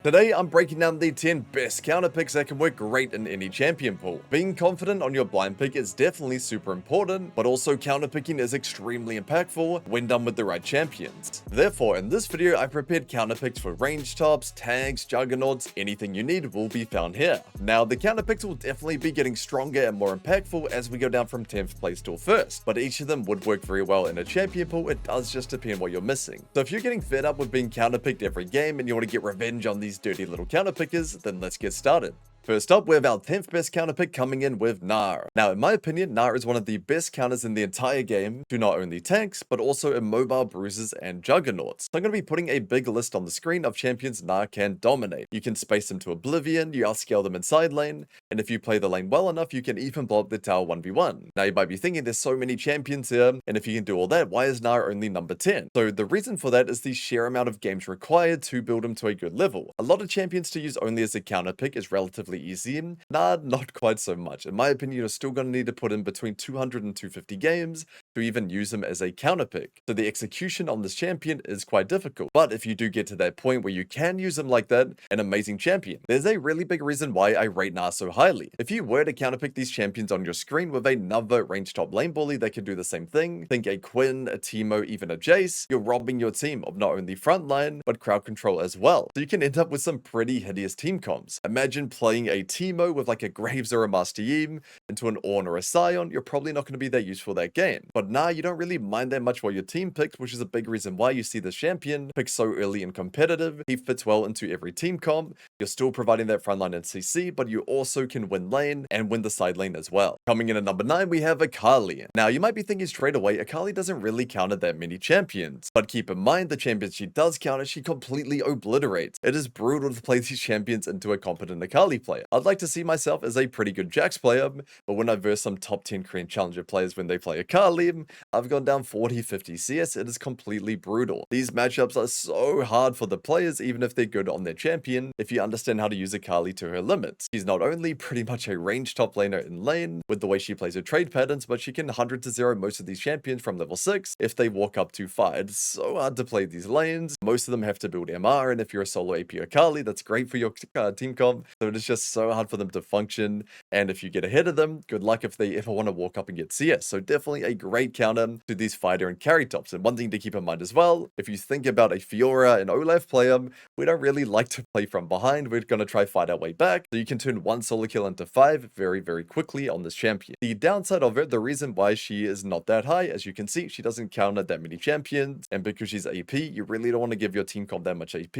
Today, I'm breaking down the 10 best counter picks that can work great in any champion pool. Being confident on your blind pick is definitely super important, but also counter picking is extremely impactful when done with the right champions. Therefore, in this video, I prepared counter picks for range tops, tanks, juggernauts, anything you need will be found here. Now, the counter picks will definitely be getting stronger and more impactful as we go down from 10th place to 1st, but each of them would work very well in a champion pool. It does just depend what you're missing. So if you're getting fed up with being counter picked every game and you want to get revenge on these dirty little counter pickers, then let's get started. First up, we have our 10th best counter pick coming in with Gnar. Now, in my opinion, Gnar is one of the best counters in the entire game to not only tanks, but also immobile bruisers and juggernauts. So I'm going to be putting a big list on the screen of champions Gnar can dominate. You can space them to oblivion, you outscale them in side lane, and if you play the lane well enough, you can even blow up the tower 1v1. Now, you might be thinking there's so many champions here, and if you can do all that, why is Gnar only number 10? So the reason for that is the sheer amount of games required to build him to a good level. A lot of champions to use only as a counter pick is relatively easy. Nah, not quite so much. In my opinion, you're still going to need to put in between 200 and 250 games to even use him as a counter pick. So the execution on this champion is quite difficult. But if you do get to that point where you can use him like that, an amazing champion. There's a really big reason why I rate Gnar so highly. If you were to counter pick these champions on your screen with another range top lane bully that could do the same thing, think a Quinn, a Teemo, even a Jace, you're robbing your team of not only frontline, but crowd control as well. So you can end up with some pretty hideous team comps. Imagine playing a Teemo with like a Graves or a Master Yi into an Ornn or a Sion. You're probably not going to be that useful that game. But nah, you don't really mind that much what your team picks, which is a big reason why you see this champion picked so early and competitive. He fits well into every team comp. You're still providing that frontline and CC, but you also can win lane and win the side lane as well. Coming in at number 9, we have Akali. Now, you might be thinking straight away, Akali doesn't really counter that many champions. But keep in mind, the champions she does counter, she completely obliterates. It is brutal to play these champions into a competent Akali player. I'd like to see myself as a pretty good Jax player, but when I verse some top 10 Korean Challenger players when they play Akali, I've gone down 40-50 CS. It is completely brutal. These matchups are so hard for the players, even if they're good on their champion, if you understand how to use Akali to her limits. She's not only pretty much a range top laner in lane with the way she plays her trade patterns, but she can 100 to 0 most of these champions from level 6 if they walk up too far. It's so hard to play these lanes. Most of them have to build MR, and if you're a solo AP Akali, that's great for your team comp. So it is just so hard for them to function, and if you get ahead of them, good luck if they ever want to walk up and get CS. So definitely a great counter to these fighter and carry tops. And one thing to keep in mind as well, if you think about a Fiora and Olaf player, we don't really like to play from behind. We're going to try fight our way back. So you can turn one solo kill into 5 very, very quickly on this champion. The downside of it, the reason why she is not that high, as you can see, she doesn't counter that many champions. And because she's AP, you really don't want to give your team comp that much AP,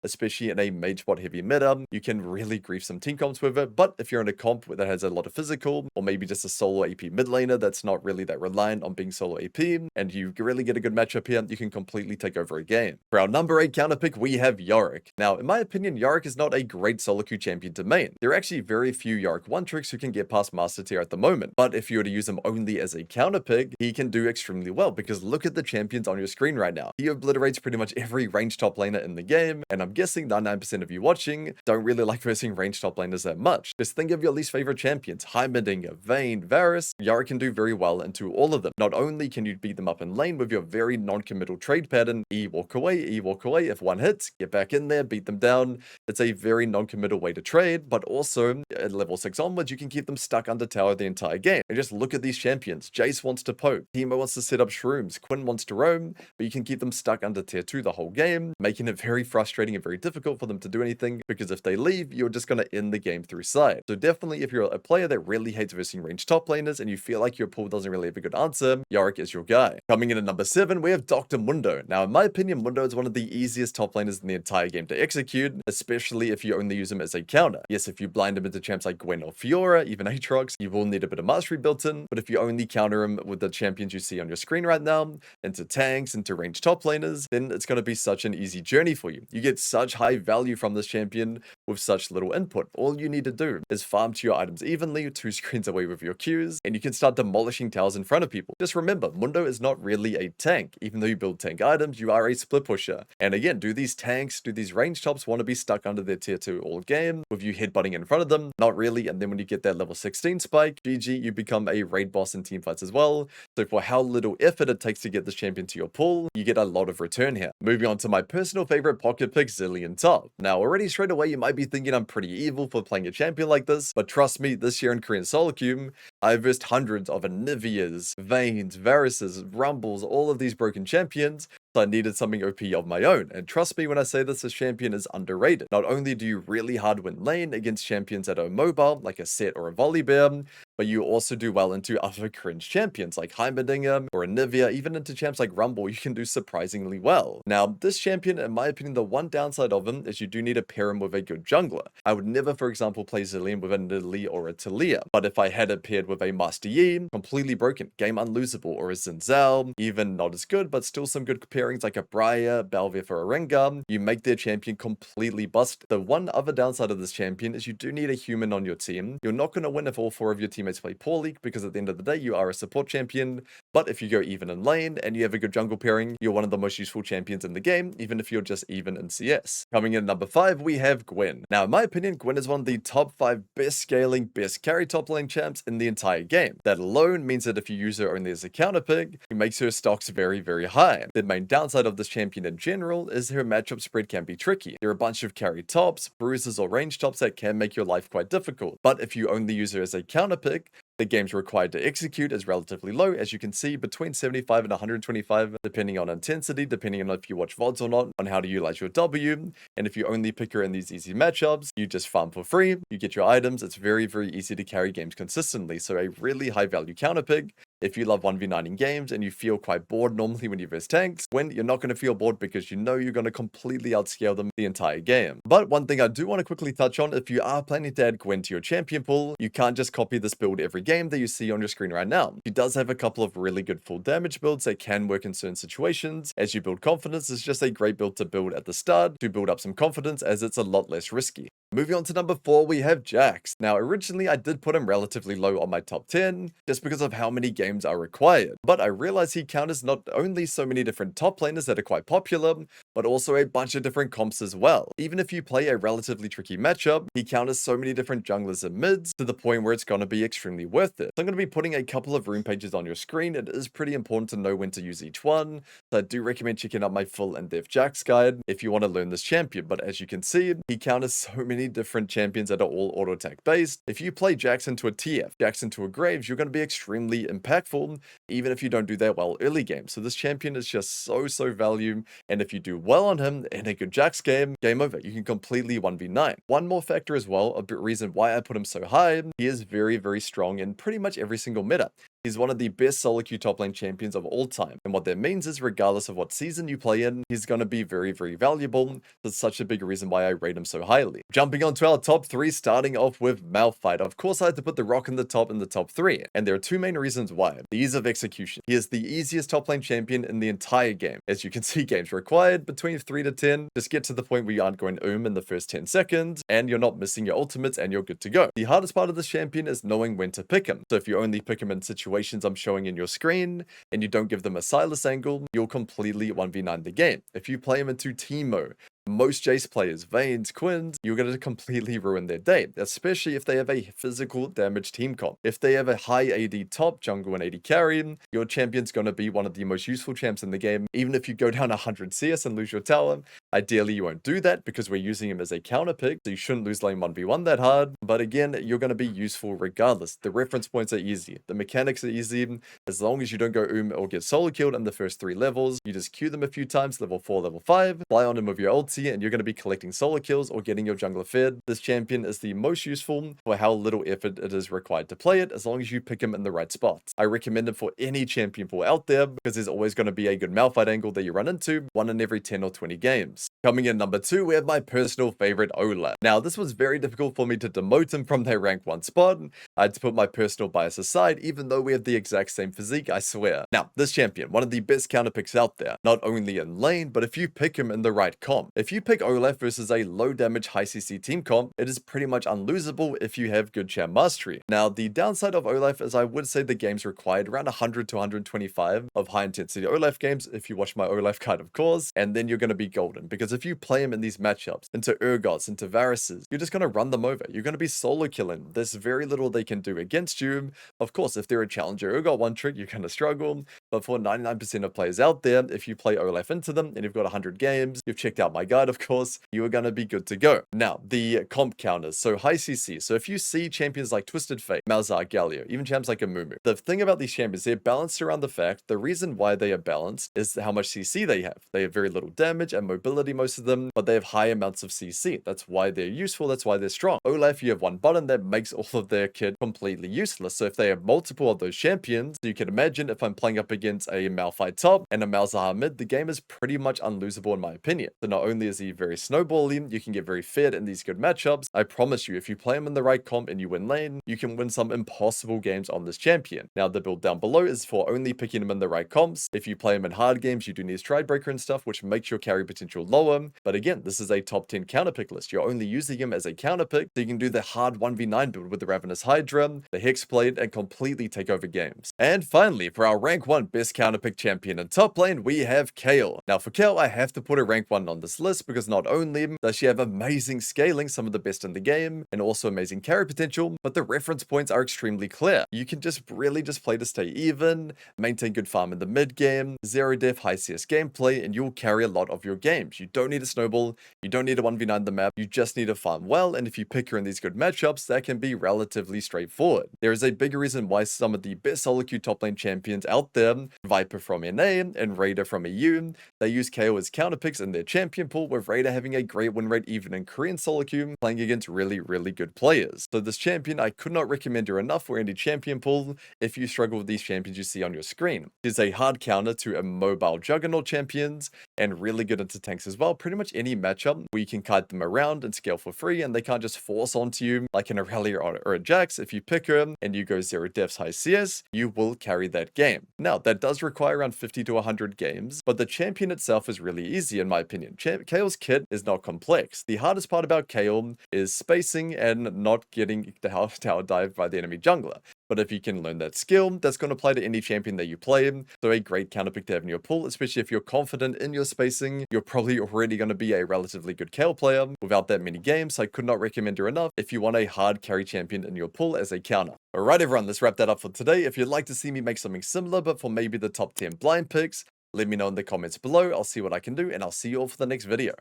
especially in a mage bot heavy meta. You can really grief some team comps with it. But if you're in a comp that has a lot of physical, or maybe just a solo AP mid laner that's not really that reliant on being solo AP, and you really get a good matchup here, you can completely take over a game. For our number 8 counter pick, we have Yorick. Now, in my opinion, Yorick is not a great solo queue champion to main. There are actually very few Yorick one tricks who can get past Master Tier at the moment, but if you were to use him only as a counter pick, he can do extremely well, because look at the champions on your screen right now. He obliterates pretty much every range top laner in the game, and I'm guessing 99% of you watching don't really like versing range top laners that much. Just think of your least favorite champions, Heimerdinger, Vayne, Varus. Yorick can do very well into all of them. Not only can you beat them up in lane with your very non-committal trade pattern, E walk away, if one hits, get back in there, beat them down. It's a very non-committal way to trade, but also at level 6 onwards, you can keep them stuck under tower the entire game. And just look at these champions. Jace wants to poke, Teemo wants to set up shrooms, Quinn wants to roam, but you can keep them stuck under tier 2 the whole game, making it very frustrating and very difficult for them to do anything, because if they leave, you're just going to end the game through side. So definitely, if you're a player that really hates versing range top laners and you feel like your pool doesn't really have a good answer, Yorick is your guy. Coming in at number 7, we have Dr. Mundo. Now, in my opinion, Mundo is one of the easiest top laners in the entire game to execute, especially if you only use him as a counter. Yes, if you blind him into champs like Gwen or Fiora, even Aatrox, you will need a bit of mastery built in, but if you only counter him with the champions you see on your screen right now, into tanks, into range top laners, then it's going to be such an easy journey for you. You get such high value from this champion with such little input. support. All you need to do is farm to your items evenly, 2 screens away with your Qs, and you can start demolishing towers in front of people. Just remember, Mundo is not really a tank. Even though you build tank items, you are a split pusher. And again, do these tanks, do these range tops want to be stuck under their tier 2 all game with you headbutting in front of them? Not really. And then when you get that level 16 spike, GG, you become a raid boss in teamfights as well. So for how little effort it takes to get this champion to your pool, you get a lot of return here. Moving on to my personal favorite pocket pick, Zillion top. Now already straight away you might be thinking I'm pretty evil for playing a champion like this, but trust me, this year in Korean solo queue, I've versed hundreds of Anivias, Vaynes, Varuses, Rumbles, all of these broken champions. So I needed something OP of my own, and trust me when I say this champion is underrated. Not only do you really hard win lane against champions that are mobile, like a Set or a Volibear, but you also do well into other cringe champions like Heimerdinger or Anivia, even into champs like Rumble, you can do surprisingly well. Now, this champion, in my opinion, the one downside of him is you do need to pair him with a good jungler. I would never, for example, play Zillion with a Nidalee or a Talia, but if I had it paired with a Master Yi, completely broken, game unlosable, or a Zinzal, even not as good, but still some good pairings like a Briar, Belvier for a Rengar, you make their champion completely bust. The one other downside of this champion is you do need a human on your team. You're not going to win if all 4 of your teammates play poorly, because at the end of the day, you are a support champion. But if you go even in lane and you have a good jungle pairing, you're one of the most useful champions in the game, even if you're just even in CS. Coming in at number 5, we have Gwen. Now, in my opinion, Gwen is one of the top 5 best scaling, best carry top lane champs in the entire game. That alone means that if you use her only as a counter pick, it makes her stocks very, very high. The main downside of this champion in general is her matchup spread can be tricky. There are a bunch of carry tops, bruises, or range tops that can make your life quite difficult. But if you only use her as a counter pick, the games required to execute is relatively low, as you can see, between 75 and 125, depending on intensity, depending on if you watch VODs or not, on how to utilize your W. And if you only pick her in these easy matchups, you just farm for free, you get your items, it's very, very easy to carry games consistently. So a really high value counter pick. If you love 1v9 in games and you feel quite bored normally when you verse tanks, when you're not going to feel bored because you know you're going to completely outscale them the entire game. But one thing I do want to quickly touch on, if you are planning to add Gwen to your champion pool, you can't just copy this build every game that you see on your screen right now. She does have a couple of really good full damage builds that can work in certain situations. As you build confidence, it's just a great build to build at the start to build up some confidence, as it's a lot less risky. Moving on to number 4, we have Jax. Now, originally I did put him relatively low on my top 10, just because of how many games are required. But I realized he counters not only so many different top laners that are quite popular, but also a bunch of different comps as well. Even if you play a relatively tricky matchup, he counters so many different junglers and mids, to the point where it's going to be extremely worth it. So I'm going to be putting a couple of rune pages on your screen. It is pretty important to know when to use each one, so I do recommend checking out my full in-depth Jax guide if you want to learn this champion. But as you can see, he counters so many different champions that are all auto attack based. If you play Jax into a TF, Jax into a Graves, you're going to be extremely impactful, even if you don't do that well early game. So this champion is just so value, and if you do well on him in a good Jax game, game over. You can completely 1v9. One more factor as well, a reason why I put him so high, he is very, very strong in pretty much every single meta. He's one of the best solo queue top lane champions of all time. And what that means is, regardless of what season you play in, he's going to be very, very valuable. That's such a big reason why I rate him so highly. Jumping on to our top 3, starting off with Malphite. Of course, I had to put the Rock in the top 3. And there are 2 main reasons why. The ease of execution. He is the easiest top lane champion in the entire game. As you can see, games required between 3 to 10. Just get to the point where you aren't going in the first 10 seconds, and you're not missing your ultimates, and you're good to go. The hardest part of this champion is knowing when to pick him. So if you only pick him in situations I'm showing in your screen, and you don't give them a Silas angle, you'll completely 1v9 the game. If you play him into Teemo, most Jace players, Vaynes, Quins, you're going to completely ruin their day, especially if they have a physical damage team comp. If they have a high AD top, jungle and AD carry, your champion's going to be one of the most useful champs in the game. Even if you go down 100 CS and lose your tower, ideally you won't do that because we're using him as a counter pick, so you shouldn't lose lane 1v1 that hard. But again, you're going to be useful regardless. The reference points are easy. The mechanics are easy. As long as you don't go or get solo killed in the first 3 levels, you just queue them a few times, level 4, level 5, fly on him with your ulti, and you're going to be collecting solo kills or getting your jungler fed. This champion is the most useful for how little effort it is required to play it, as long as you pick him in the right spots. I recommend it for any champion pool out there, because there's always going to be a good Malphite angle that you run into, 1 in every 10 or 20 games. Coming in number 2, we have my personal favorite, Ola. Now, this was very difficult for me to demote him from their rank 1 spot. I had to put my personal bias aside, even though we have the exact same physique, I swear. Now, this champion, one of the best counter picks out there, not only in lane, but if you pick him in the right comp. if you pick Olaf versus a low damage high CC team comp, it is pretty much unlosable if you have good champ mastery. Now, the downside of Olaf is I would say the game's required around 100 to 125 of high intensity Olaf games, if you watch my Olaf guide of course, and then you're going to be golden, because if you play him in these matchups, into Urgots, into Varuses, you're just going to run them over. You're going to be solo killing. There's very little they can do against you. Of course, if they're a challenger Urgot one trick, you're going to struggle, but for 99% of players out there, if you play Olaf into them and you've got 100 games, you've checked out my guide of course, you are going to be good to go. Now, the comp counters, so high CC, so if you see champions like Twisted Fate, Malzahar, Galio, even champs like Amumu, the thing about these champions, they're balanced around the fact, the reason why they are balanced is how much CC they have. They have very little damage and mobility, most of them, but they have high amounts of CC. That's why they're useful, that's why they're strong. Olaf, you have one button that makes all of their kit completely useless, so if they have multiple of those champions, you can imagine if I'm playing up against a Malphite top and a Malzahar mid, the game is pretty much unlosable in my opinion. So not only is he very snowbally, you can get very fed in these good matchups, I promise you, if you play him in the right comp and you win lane, you can win some impossible games on this champion. Now, the build down below is for only picking him in the right comps. If you play him in hard games, you do need Stride Breaker and stuff, which makes your carry potential lower. But again, this is a top 10 counter pick list. You're only using him as a counter pick, so you can do the hard 1v9 build with the Ravenous Hydra, the Hexblade, and completely take over games. And finally, for our rank 1 best counter pick champion in top lane, we have Kayle. Now, for Kayle, I have to put a rank 1 on this list because not only does she have amazing scaling, some of the best in the game, and also amazing carry potential, but the reference points are extremely clear. You can just really just play to stay even, maintain good farm in the mid game, zero def high CS gameplay, and you'll carry a lot of your games. You don't need a snowball, you don't need a 1v9 the map, you just need to farm well, and if you pick her in these good matchups, that can be relatively straightforward. There is a big reason why some of the best solo queue top lane champions out there, Viper from NA and Raider from EU, they use Kayle as counter picks in their champion pool, with Raider having a great win rate even in Korean solo queue, playing against really good players. So this champion, I could not recommend her enough for any champion pool if you struggle with these champions you see on your screen. She's a hard counter to immobile juggernaut champions, and really good into tanks as well. Pretty much any matchup where you can kite them around and scale for free, and they can't just force onto you like in a Rally or a Jax. If you pick her and you go 0 defs high CS, you will carry that game. Now, that does require around 50 to 100 games, but the champion itself is really easy in my opinion. Kayle's kit is not complex. The hardest part about Kayle is spacing and not getting tower dived by the enemy jungler. But if you can learn that skill, that's going to apply to any champion that you play. So a great counter pick to have in your pool, especially if you're confident in your spacing. You're probably already going to be a relatively good Kayle player without that many games. So I could not recommend her enough if you want a hard carry champion in your pool as a counter. Alright everyone, let's wrap that up for today. If you'd like to see me make something similar, but for maybe the top 10 blind picks, let me know in the comments below. I'll see what I can do, and I'll see you all for the next video.